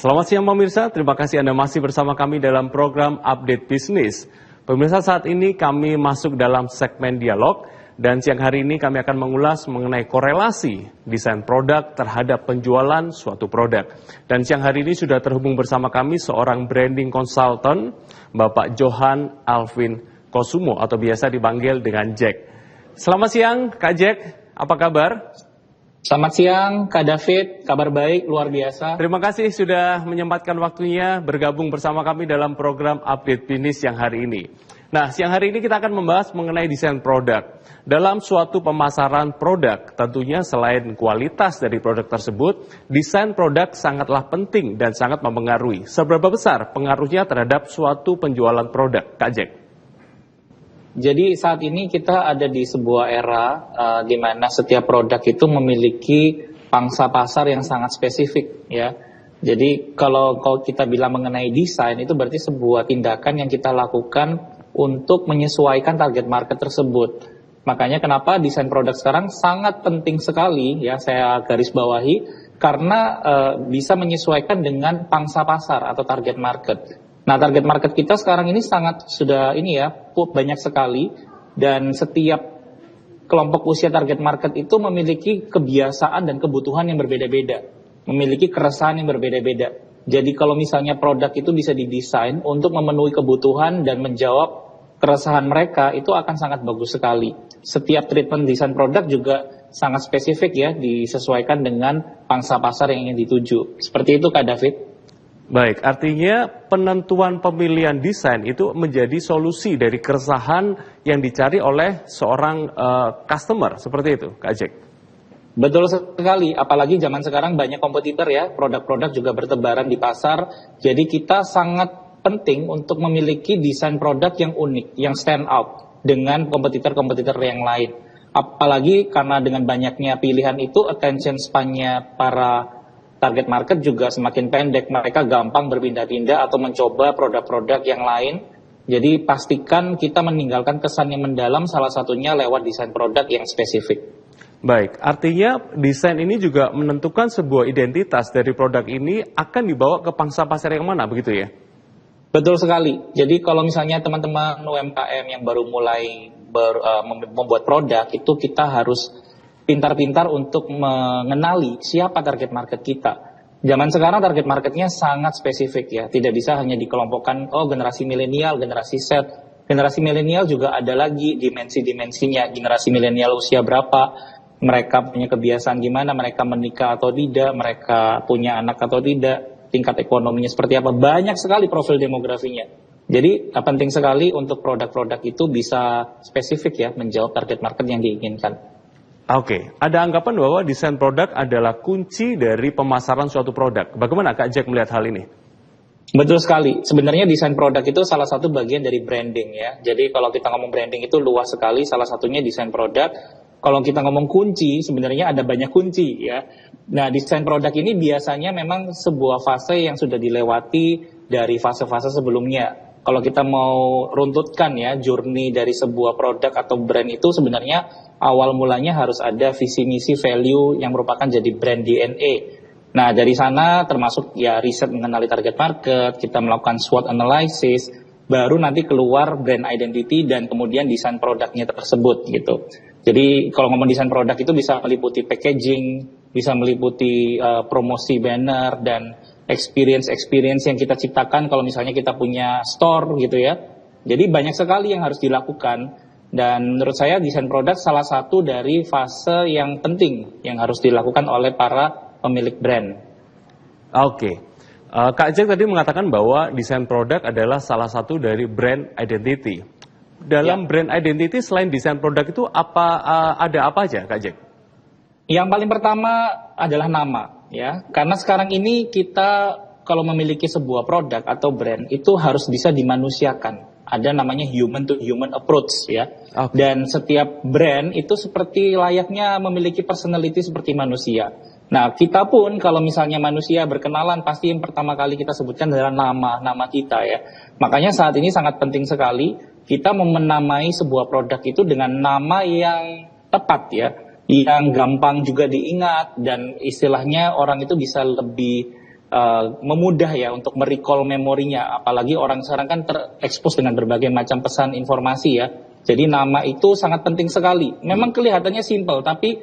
Selamat siang pemirsa, terima kasih Anda masih bersama kami dalam program Update Bisnis. Pemirsa, saat ini kami masuk dalam segmen dialog dan siang hari ini kami akan mengulas mengenai korelasi desain produk terhadap penjualan suatu produk. Dan siang hari ini sudah terhubung bersama kami seorang branding consultant, Bapak Johan Alvin Kosumo atau biasa dipanggil dengan Jack. Selamat siang Kak Jack, apa kabar? Selamat siang, Kak David. Kabar baik, luar biasa. Terima kasih sudah menyempatkan waktunya bergabung bersama kami dalam program Update Bisnis yang hari ini. Nah, siang hari ini kita akan membahas mengenai desain produk. Dalam suatu pemasaran produk, tentunya selain kualitas dari produk tersebut, desain produk sangatlah penting dan sangat mempengaruhi. Seberapa besar pengaruhnya terhadap suatu penjualan produk, Kak Jack? Jadi saat ini kita ada di sebuah era di mana setiap produk itu memiliki pangsa pasar yang sangat spesifik, ya. Jadi kalau kita bilang mengenai desain itu berarti sebuah tindakan yang kita lakukan untuk menyesuaikan target market tersebut. Makanya kenapa desain produk sekarang sangat penting sekali, ya, saya garis bawahi, karena bisa menyesuaikan dengan pangsa pasar atau target market. Nah, target market kita sekarang ini sudah banyak sekali, dan setiap kelompok usia target market itu memiliki kebiasaan dan kebutuhan yang berbeda-beda, memiliki keresahan yang berbeda-beda. Jadi kalau misalnya produk itu bisa didesain untuk memenuhi kebutuhan dan menjawab keresahan mereka, itu akan sangat bagus sekali. Setiap treatment desain produk juga sangat spesifik, ya, disesuaikan dengan pangsa pasar yang ingin dituju. Seperti itu, Kak David. Baik, artinya penentuan pemilihan desain itu menjadi solusi dari keresahan yang dicari oleh seorang customer, seperti itu, Kak Jack? Betul sekali, apalagi zaman sekarang banyak kompetitor, ya, produk-produk juga bertebaran di pasar, jadi kita sangat penting untuk memiliki desain produk yang unik, yang stand out dengan kompetitor-kompetitor yang lain. Apalagi karena dengan banyaknya pilihan itu, attention span-nya para target market juga semakin pendek, mereka gampang berpindah-pindah atau mencoba produk-produk yang lain. Jadi pastikan kita meninggalkan kesan yang mendalam, salah satunya lewat desain produk yang spesifik. Baik, artinya desain ini juga menentukan sebuah identitas dari produk ini akan dibawa ke pangsa pasar yang mana, begitu ya? Betul sekali. Jadi kalau misalnya teman-teman UMKM yang baru mulai membuat produk, itu kita harus pintar-pintar untuk mengenali siapa target market kita. Zaman sekarang target marketnya sangat spesifik, ya. Tidak bisa hanya dikelompokkan, generasi milenial, generasi Z. Generasi milenial juga ada lagi dimensi-dimensinya. Generasi milenial usia berapa, mereka punya kebiasaan gimana, mereka menikah atau tidak, mereka punya anak atau tidak, tingkat ekonominya seperti apa. Banyak sekali profil demografinya. Jadi penting sekali untuk produk-produk itu bisa spesifik, ya, menjawab target market yang diinginkan. Oke, ada anggapan bahwa desain produk adalah kunci dari pemasaran suatu produk. Bagaimana Kak Jack melihat hal ini? Betul sekali. Sebenarnya desain produk itu salah satu bagian dari branding, ya. Jadi kalau kita ngomong branding itu luas sekali, salah satunya desain produk. Kalau kita ngomong kunci, sebenarnya ada banyak kunci, ya. Nah, desain produk ini biasanya memang sebuah fase yang sudah dilewati dari fase-fase sebelumnya. Kalau kita mau runtutkan, ya, journey dari sebuah produk atau brand itu sebenarnya awal mulanya harus ada visi misi value yang merupakan jadi brand DNA. Nah, dari sana termasuk, ya, riset mengenali target market, kita melakukan SWOT analysis, baru nanti keluar brand identity dan kemudian desain produknya tersebut, gitu. Jadi kalau ngomong desain produk itu bisa meliputi packaging, bisa meliputi promosi banner dan experience yang kita ciptakan kalau misalnya kita punya store, gitu ya. Jadi banyak sekali yang harus dilakukan, dan menurut saya desain produk salah satu dari fase yang penting yang harus dilakukan oleh para pemilik brand. Oke, Kak Jack tadi mengatakan bahwa desain produk adalah salah satu dari brand identity. Dalam brand identity selain desain produk itu ada apa aja, Kak Jack? Yang paling pertama adalah nama, ya. Karena sekarang ini kita kalau memiliki sebuah produk atau brand itu harus bisa dimanusiakan. Ada namanya human to human approach, ya. Okay. Dan setiap brand itu seperti layaknya memiliki personality seperti manusia. Nah, kita pun kalau misalnya manusia berkenalan, pasti yang pertama kali kita sebutkan adalah nama kita, ya. Makanya saat ini sangat penting sekali kita menamai sebuah produk itu dengan nama yang tepat, ya, yang gampang juga diingat, dan istilahnya orang itu bisa lebih memudah ya untuk merecall memorinya. Apalagi orang sekarang kan terekspos dengan berbagai macam pesan informasi ya. Jadi nama itu sangat penting sekali. Memang kelihatannya simple, tapi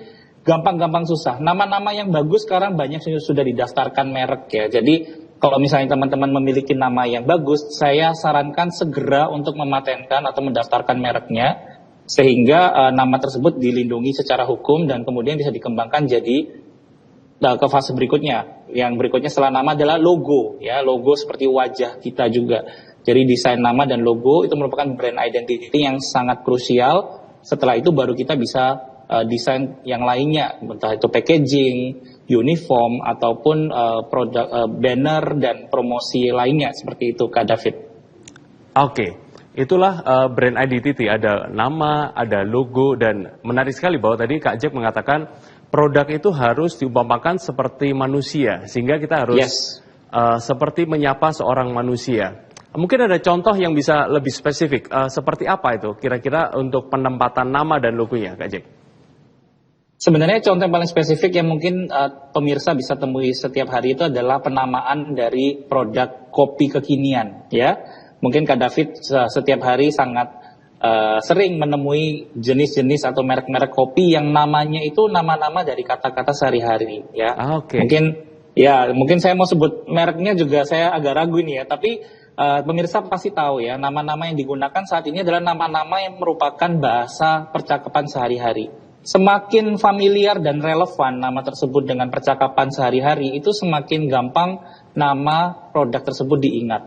gampang-gampang susah. Nama-nama yang bagus sekarang banyak sudah didaftarkan merek ya. Jadi kalau misalnya teman-teman memiliki nama yang bagus, saya sarankan segera untuk mematenkan atau mendaftarkan mereknya, sehingga nama tersebut dilindungi secara hukum dan kemudian bisa dikembangkan jadi ke fase berikutnya. Yang berikutnya setelah nama adalah logo, ya, logo seperti wajah kita juga. Jadi desain nama dan logo itu merupakan brand identity yang sangat krusial. Setelah itu baru kita bisa desain yang lainnya, entah itu packaging, uniform ataupun produk banner dan promosi lainnya seperti itu, Kak David. Oke. Itulah brand identity, ada nama, ada logo, dan menarik sekali bahwa tadi Kak Jack mengatakan produk itu harus diumpamakan seperti manusia, sehingga kita harus seperti menyapa seorang manusia. Mungkin ada contoh yang bisa lebih spesifik, seperti apa itu kira-kira untuk penempatan nama dan logonya, Kak Jack? Sebenarnya contoh yang paling spesifik yang mungkin pemirsa bisa temui setiap hari itu adalah penamaan dari produk kopi kekinian, ya. Mungkin Kak David setiap hari sangat sering menemui jenis-jenis atau merek-merek kopi yang namanya itu nama-nama dari kata-kata sehari-hari, ya. Mungkin saya mau sebut mereknya juga saya agak ragu nih ya, tapi pemirsa pasti tahu ya, nama-nama yang digunakan saat ini adalah nama-nama yang merupakan bahasa percakapan sehari-hari. Semakin familiar dan relevan nama tersebut dengan percakapan sehari-hari, itu semakin gampang nama produk tersebut diingat.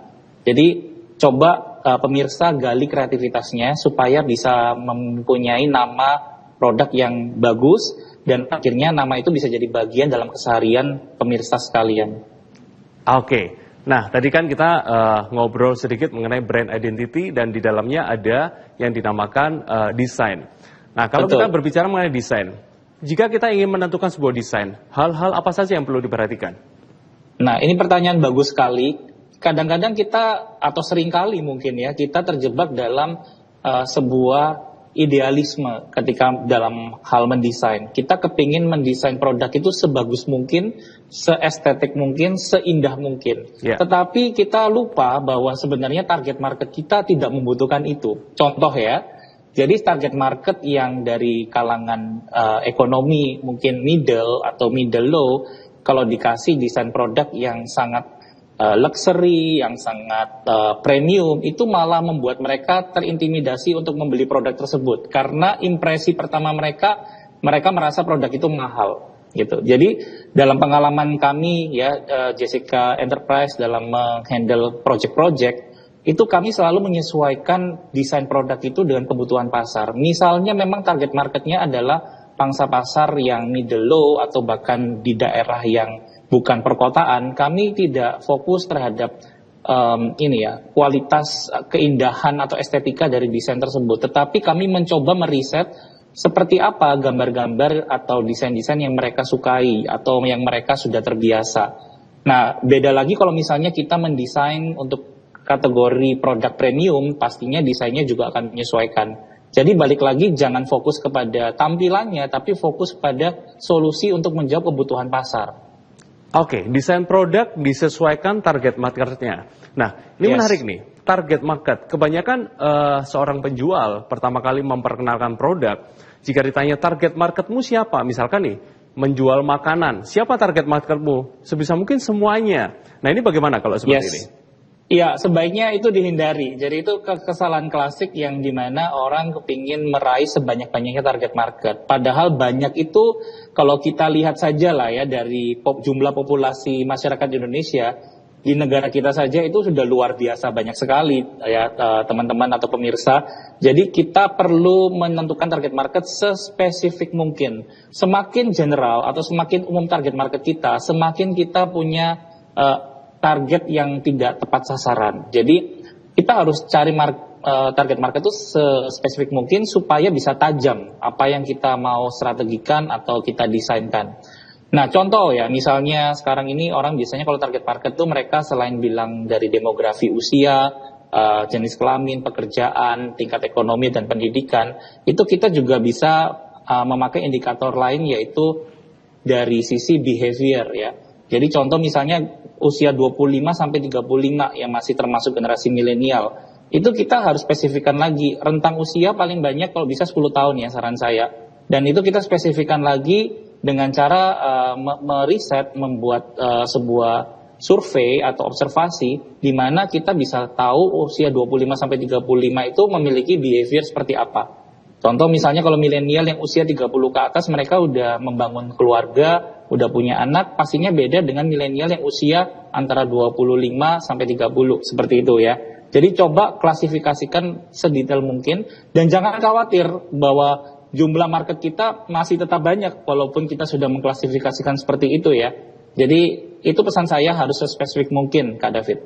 Jadi coba pemirsa gali kreativitasnya supaya bisa mempunyai nama produk yang bagus dan akhirnya nama itu bisa jadi bagian dalam keseharian pemirsa sekalian. Oke. Nah, tadi kan kita ngobrol sedikit mengenai brand identity dan di dalamnya ada yang dinamakan desain. Nah, kalau kita berbicara mengenai desain, jika kita ingin menentukan sebuah desain, hal-hal apa saja yang perlu diperhatikan? Nah, ini pertanyaan bagus sekali. Kadang-kadang kita, atau seringkali mungkin ya, kita terjebak dalam sebuah idealisme ketika dalam hal mendesain. Kita kepingin mendesain produk itu sebagus mungkin, seestetik mungkin, seindah mungkin. Tetapi kita lupa bahwa sebenarnya target market kita tidak membutuhkan itu. Contoh ya, jadi target market yang dari kalangan ekonomi mungkin middle atau middle low, kalau dikasih desain produk yang sangat luxury, yang sangat premium, itu malah membuat mereka terintimidasi untuk membeli produk tersebut karena impresi pertama mereka merasa produk itu mahal gitu. Jadi dalam pengalaman kami ya Jessica Enterprise dalam menghandle project-project itu kami selalu menyesuaikan desain produk itu dengan kebutuhan pasar. Misalnya memang target marketnya adalah pangsa pasar yang middle low atau bahkan di daerah yang bukan perkotaan, kami tidak fokus terhadap kualitas keindahan atau estetika dari desain tersebut. Tetapi kami mencoba meriset seperti apa gambar-gambar atau desain-desain yang mereka sukai atau yang mereka sudah terbiasa. Nah, beda lagi kalau misalnya kita mendesain untuk kategori produk premium, pastinya desainnya juga akan menyesuaikan. Jadi balik lagi jangan fokus kepada tampilannya, tapi fokus pada solusi untuk menjawab kebutuhan pasar. Oke, desain produk disesuaikan target marketnya. Nah, ini menarik nih, target market. Kebanyakan seorang penjual pertama kali memperkenalkan produk, jika ditanya target marketmu siapa, misalkan nih, menjual makanan, siapa target marketmu? Sebisa mungkin semuanya. Nah, ini bagaimana kalau seperti ini? Iya, sebaiknya itu dihindari. Jadi itu kesalahan klasik yang dimana orang kepingin meraih sebanyak-banyaknya target market. Padahal banyak itu kalau kita lihat saja lah ya dari jumlah populasi masyarakat Indonesia, di negara kita saja itu sudah luar biasa banyak sekali ya teman-teman atau pemirsa. Jadi kita perlu menentukan target market sespesifik mungkin. Semakin general atau semakin umum target market kita, semakin kita punya target yang tidak tepat sasaran. Jadi kita harus cari target market itu spesifik mungkin supaya bisa tajam apa yang kita mau strategikan atau kita desainkan. Nah contoh ya, misalnya sekarang ini orang biasanya kalau target market itu mereka selain bilang dari demografi usia, jenis kelamin, pekerjaan, tingkat ekonomi dan pendidikan, itu kita juga bisa memakai indikator lain yaitu dari sisi behavior ya. Jadi contoh misalnya usia 25 sampai 35 yang masih termasuk generasi milenial. Itu kita harus spesifikkan lagi. Rentang usia paling banyak kalau bisa 10 tahun ya saran saya. Dan itu kita spesifikkan lagi dengan cara meriset, membuat sebuah survei atau observasi di mana kita bisa tahu usia 25 sampai 35 itu memiliki behavior seperti apa. Contoh misalnya kalau milenial yang usia 30 ke atas mereka udah membangun keluarga, udah punya anak, pastinya beda dengan milenial yang usia antara 25 sampai 30 seperti itu ya. Jadi coba klasifikasikan sedetail mungkin dan jangan khawatir bahwa jumlah market kita masih tetap banyak walaupun kita sudah mengklasifikasikan seperti itu ya. Jadi itu pesan saya harus sespesifik mungkin Kak David.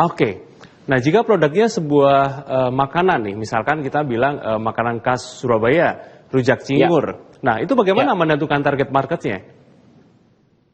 Oke. Nah, jika produknya sebuah makanan nih, misalkan kita bilang makanan khas Surabaya, rujak cingur. Ya. Nah, itu bagaimana menentukan target marketnya?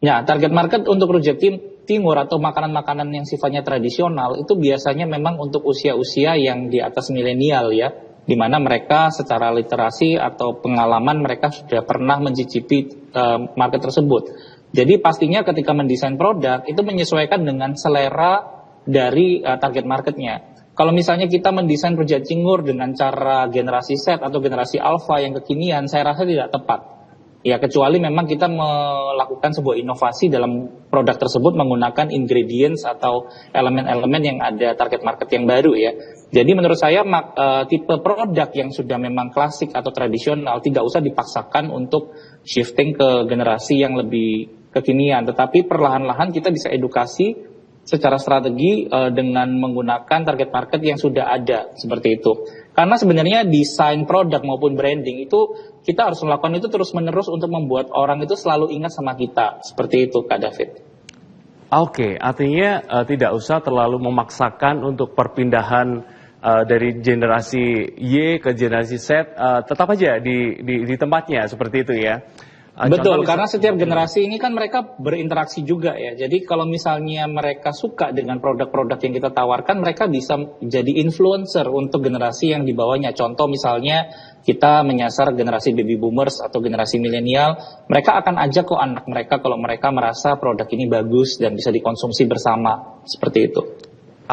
Ya, target market untuk rujak cingur atau makanan-makanan yang sifatnya tradisional itu biasanya memang untuk usia-usia yang di atas milenial ya, di mana mereka secara literasi atau pengalaman mereka sudah pernah mencicipi market tersebut. Jadi pastinya ketika mendesain produk itu menyesuaikan dengan selera dari target marketnya. Kalau misalnya kita mendesain rujak cingur dengan cara generasi Z atau generasi alpha yang kekinian, saya rasa tidak tepat. Ya, kecuali memang kita melakukan sebuah inovasi dalam produk tersebut menggunakan ingredients atau elemen-elemen yang ada target market yang baru ya. Jadi menurut saya tipe produk yang sudah memang klasik atau tradisional tidak usah dipaksakan untuk shifting ke generasi yang lebih kekinian. Tetapi perlahan-lahan kita bisa edukasi secara strategi dengan menggunakan target market yang sudah ada seperti itu. Karena sebenarnya desain produk maupun branding itu kita harus melakukan itu terus-menerus untuk membuat orang itu selalu ingat sama kita. Seperti itu Kak David. Oke, artinya tidak usah terlalu memaksakan untuk perpindahan dari generasi Y ke generasi Z, tetap aja di tempatnya seperti itu ya. Betul, karena setiap generasi ini kan mereka berinteraksi juga ya. Jadi kalau misalnya mereka suka dengan produk-produk yang kita tawarkan, mereka bisa jadi influencer untuk generasi yang di bawahnya. Contoh misalnya kita menyasar generasi baby boomers atau generasi milenial, mereka akan ajak kok anak mereka kalau mereka merasa produk ini bagus dan bisa dikonsumsi bersama. Seperti itu.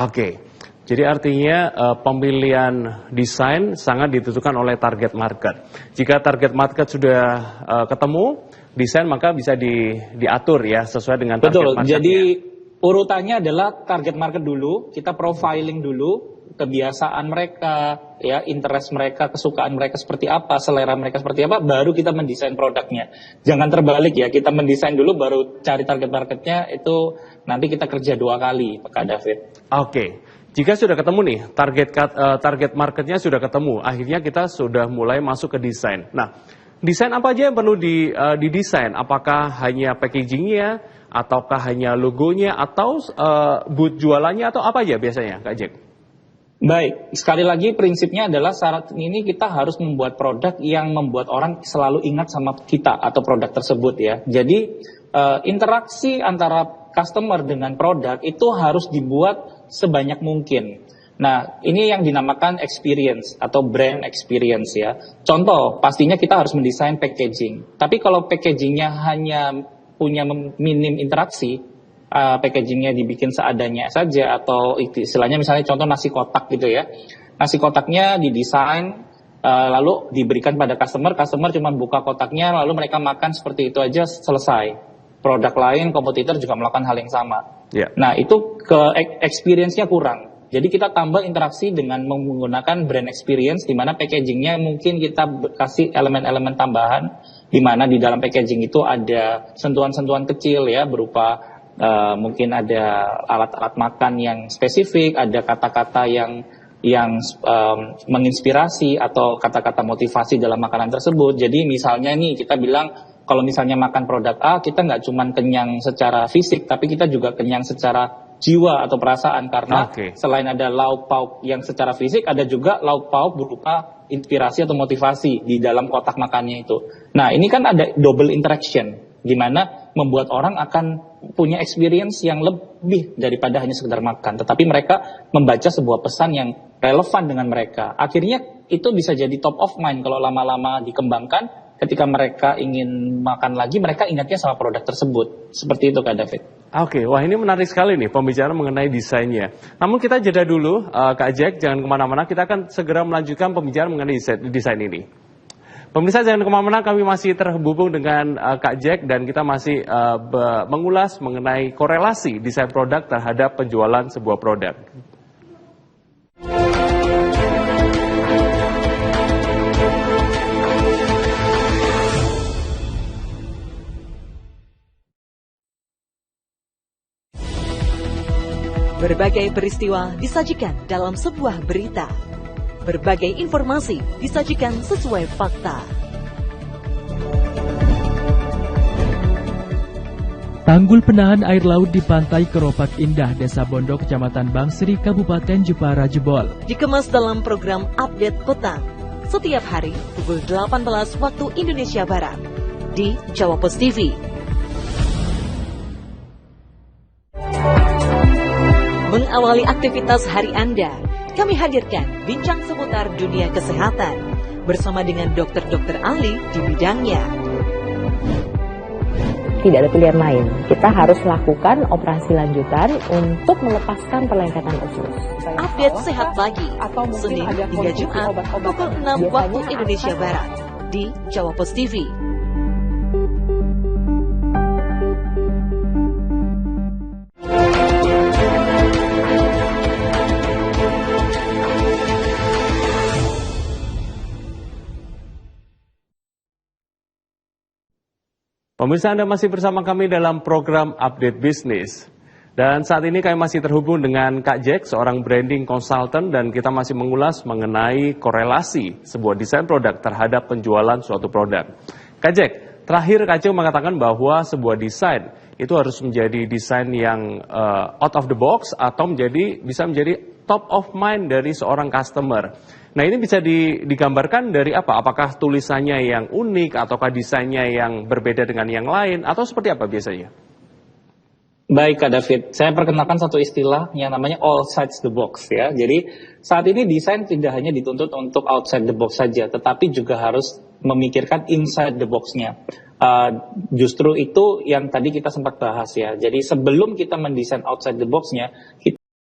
Oke. Jadi artinya pemilihan desain sangat ditentukan oleh target market. Jika target market sudah ketemu, desain maka bisa diatur ya sesuai dengan target market. Betul, jadi urutannya adalah target market dulu, kita profiling dulu, kebiasaan mereka, ya interest mereka, kesukaan mereka seperti apa, selera mereka seperti apa, baru kita mendesain produknya. Jangan terbalik ya, kita mendesain dulu baru cari target marketnya, itu nanti kita kerja 2 kali, Pak David. Oke. Jika sudah ketemu nih, target marketnya sudah ketemu, akhirnya kita sudah mulai masuk ke desain. Nah, desain apa aja yang perlu didesain? Apakah hanya packagingnya, ataukah hanya logonya, atau booth jualannya, atau apa aja biasanya, Kak Jack? Baik, sekali lagi prinsipnya adalah saat ini kita harus membuat produk yang membuat orang selalu ingat sama kita atau produk tersebut ya. Jadi interaksi antara customer dengan produk itu harus dibuat sebanyak mungkin. Nah, ini yang dinamakan experience atau brand experience ya. Contoh, pastinya kita harus mendesain packaging. Tapi kalau packagingnya hanya punya minim interaksi, packagingnya dibikin seadanya saja atau istilahnya misalnya contoh nasi kotak gitu ya. Nasi kotaknya didesain lalu diberikan pada customer cuma buka kotaknya lalu mereka makan seperti itu aja selesai. Produk lain, kompetitor juga melakukan hal yang sama. Yeah. Nah, itu experience-nya kurang. Jadi kita tambah interaksi dengan menggunakan brand experience, di mana packagingnya mungkin kita kasih elemen-elemen tambahan, di mana di dalam packaging itu ada sentuhan-sentuhan kecil ya, berupa mungkin ada alat-alat makan yang spesifik, ada kata-kata yang menginspirasi atau kata-kata motivasi dalam makanan tersebut. Jadi misalnya nih kita bilang, kalau misalnya makan produk A, kita nggak cuma kenyang secara fisik, tapi kita juga kenyang secara jiwa atau perasaan. Karena selain ada lauk pauk yang secara fisik, ada juga lauk pauk berupa inspirasi atau motivasi di dalam kotak makannya itu. Nah, ini kan ada double interaction, di mana membuat orang akan punya experience yang lebih daripada hanya sekedar makan. Tetapi mereka membaca sebuah pesan yang relevan dengan mereka. Akhirnya itu bisa jadi top of mind kalau lama-lama dikembangkan. Ketika mereka ingin makan lagi, mereka ingatnya sama produk tersebut. Seperti itu Kak David. Oke, wah ini menarik sekali nih pembicaraan mengenai desainnya. Namun kita jeda dulu, Kak Jack, jangan kemana-mana. Kita akan segera melanjutkan pembicaraan mengenai desain ini. Pemirsa jangan kemana-mana, kami masih terhubung dengan Kak Jack dan kita masih mengulas mengenai korelasi desain produk terhadap penjualan sebuah produk. Berbagai peristiwa disajikan dalam sebuah berita. Berbagai informasi disajikan sesuai fakta. Tanggul penahan air laut di Pantai Keropak Indah, Desa Bondo, Kecamatan Bangsri, Kabupaten Jepara jebol. Dikemas dalam program Update Petang. Setiap hari pukul 18 waktu Indonesia Barat. Di Jawa Post TV. Mengawali aktivitas hari Anda, kami hadirkan bincang seputar dunia kesehatan bersama dengan dokter-dokter ahli di bidangnya. Tidak ada pilihan lain. Kita harus lakukan operasi lanjutan untuk melepaskan perlengketan usus. Update Sehat Pagi, Senin hingga Jumat, pukul 6 waktu Indonesia Barat, di Jawa Post TV. Pemirsa, Anda masih bersama kami dalam program Update Bisnis. Dan saat ini kami masih terhubung dengan Kak Jack, seorang branding consultant, dan kita masih mengulas mengenai korelasi sebuah desain produk terhadap penjualan suatu produk. Kak Jack, terakhir Kak Jack mengatakan bahwa sebuah desain itu harus menjadi desain yang out of the box atau bisa menjadi top of mind dari seorang customer. Nah, ini bisa digambarkan dari apa? Apakah tulisannya yang unik ataukah desainnya yang berbeda dengan yang lain atau seperti apa biasanya? Baik Kak David, saya perkenalkan satu istilah yang namanya all sides the box ya. Jadi saat ini desain tidak hanya dituntut untuk outside the box saja, tetapi juga harus memikirkan inside the box-nya. Justru itu yang tadi kita sempat bahas ya. Jadi sebelum kita mendesain outside the box-nya,